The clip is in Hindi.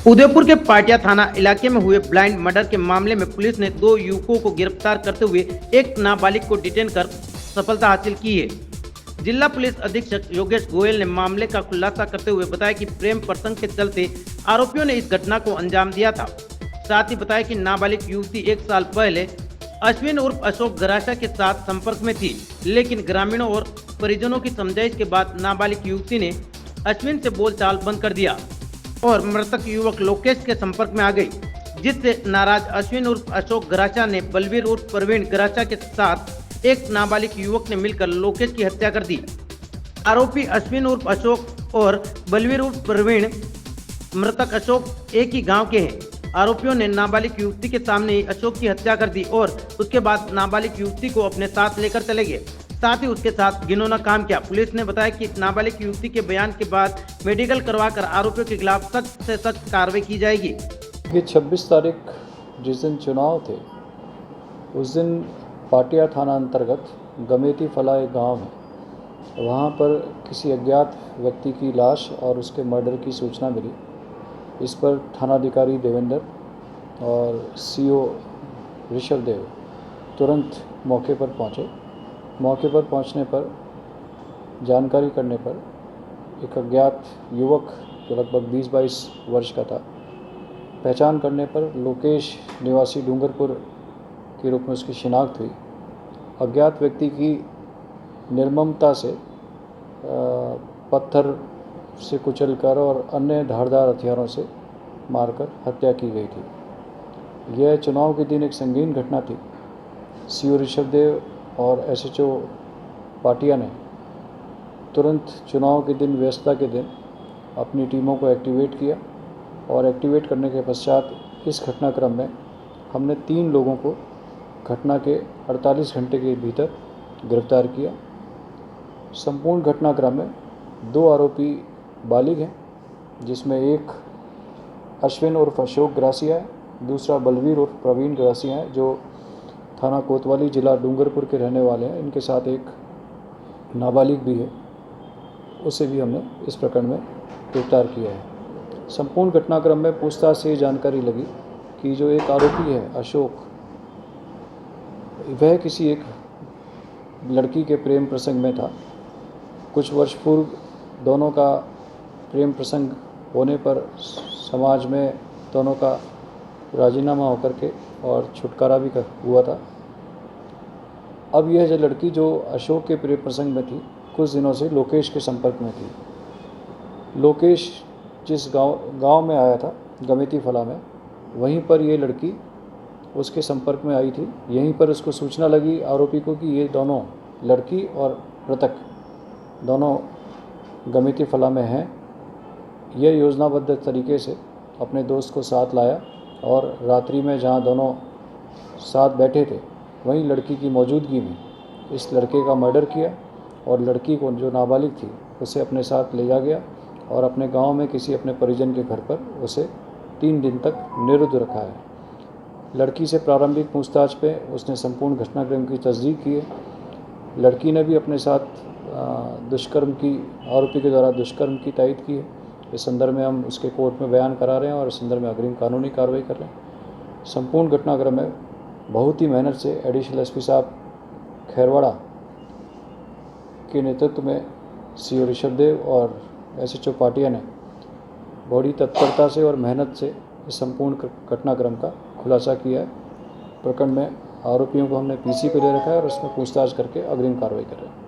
उदयपुर के पाटिया थाना इलाके में हुए ब्लाइंड मर्डर के मामले में पुलिस ने 2 युवकों को गिरफ्तार करते हुए एक नाबालिग को डिटेन कर सफलता हासिल की है। जिला पुलिस अधीक्षक योगेश गोयल ने मामले का खुलासा करते हुए बताया कि प्रेम प्रसंग के चलते आरोपियों ने इस घटना को अंजाम दिया था। साथ ही बताया कि नाबालिग युवती 1 साल पहले अश्विन उर्फ अशोक गराशा के साथ संपर्क में थी, लेकिन ग्रामीणों और परिजनों की समझाइश के बाद नाबालिग युवती ने अश्विन से बोलचाल बंद कर दिया और मृतक युवक लोकेश के संपर्क में आ गई, जिससे नाराज अश्विन उर्फ अशोक गराचा ने बलवीर उर्फ प्रवीण गराचा के साथ एक नाबालिग युवक ने मिलकर लोकेश की हत्या कर दी। आरोपी अश्विन उर्फ अशोक और बलवीर उर्फ प्रवीण मृतक अशोक एक ही गांव के हैं। आरोपियों ने नाबालिग युवती के सामने ही अशोक की हत्या कर दी और उसके बाद नाबालिग युवती को अपने साथ लेकर चले गए। साथ ही उसके साथ घिनौना काम किया। पुलिस ने बताया कि नाबालिग युवती के बयान के बाद मेडिकल करवाकर आरोपियों के खिलाफ सख्त से सख्त कार्रवाई की जाएगी। ये 26 तारीख जिस दिन चुनाव थे उस दिन पाटिया थाना अंतर्गत गमेती फला एक गाँव है, वहाँ पर किसी अज्ञात व्यक्ति की लाश और उसके मर्डर की सूचना मिली। इस पर थानाधिकारी देवेंद्र और सीओ ऋषभदेव तुरंत मौके पर पहुँचे। मौके पर पहुंचने पर जानकारी करने पर एक अज्ञात युवक जो लगभग 20-22 वर्ष का था, पहचान करने पर लोकेश निवासी डूंगरपुर के रूप में उसकी शिनाख्त हुई। अज्ञात व्यक्ति की निर्ममता से पत्थर से कुचलकर और अन्य धारदार हथियारों से मारकर हत्या की गई थी। यह चुनाव के दिन एक संगीन घटना थी। सीओ ऋषभदेव और एसएचओ पाटिया ने तुरंत चुनाव के दिन, व्यस्तता के दिन अपनी टीमों को एक्टिवेट किया और एक्टिवेट करने के पश्चात इस घटनाक्रम में हमने 3 लोगों को घटना के 48 घंटे के भीतर गिरफ्तार किया। संपूर्ण घटनाक्रम में 2 आरोपी बालिग हैं, जिसमें एक अश्विन उर्फ अशोक ग्रासिया है, दूसरा बलवीर उर्फ प्रवीण ग्रासिया है, जो थाना कोतवाली जिला डूंगरपुर के रहने वाले हैं। इनके साथ एक नाबालिग भी है, उसे भी हमने इस प्रकरण में गिरफ्तार किया है। संपूर्ण घटनाक्रम में पूछताछ से जानकारी लगी कि जो एक आरोपी है अशोक, वह किसी एक लड़की के प्रेम प्रसंग में था। कुछ वर्ष पूर्व दोनों का प्रेम प्रसंग होने पर समाज में दोनों का राजीनामा होकर के और छुटकारा भी हुआ था। अब यह जो लड़की जो अशोक के प्रेम प्रसंग में थी, कुछ दिनों से लोकेश के संपर्क में थी। लोकेश जिस गांव में आया था गमेती फला में, वहीं पर ये लड़की उसके संपर्क में आई थी। यहीं पर उसको सूचना लगी आरोपी को कि ये दोनों, लड़की और मृतक, दोनों गमेती फला में हैं। यह योजनाबद्ध तरीके से अपने दोस्त को साथ लाया और रात्रि में जहां दोनों साथ बैठे थे वहीं लड़की की मौजूदगी में इस लड़के का मर्डर किया और लड़की को, जो नाबालिग थी, उसे अपने साथ ले जा गया और अपने गांव में किसी अपने परिजन के घर पर उसे 3 दिन तक निरुद्ध रखा है। लड़की से प्रारंभिक पूछताछ पे उसने संपूर्ण घटनाक्रम की तस्दीक की है। लड़की ने भी अपने साथ आरोपी के द्वारा दुष्कर्म की तायद की है। इस संदर्भ में हम उसके कोर्ट में बयान करा रहे हैं और इस संदर्भ में अग्रिम कानूनी कार्रवाई कर रहे हैं। संपूर्ण घटनाक्रम में बहुत ही मेहनत से एडिशनल एसपी साहब खैरवाड़ा के नेतृत्व में सीओ ऋषभदेव और एसएचओ पाटिया ने बड़ी तत्परता से और मेहनत से इस संपूर्ण घटनाक्रम का खुलासा किया है। प्रकरण में आरोपियों को हमने पीसी पे ले रखा है और उसमें पूछताछ करके अग्रिम कार्रवाई कर रहे हैं।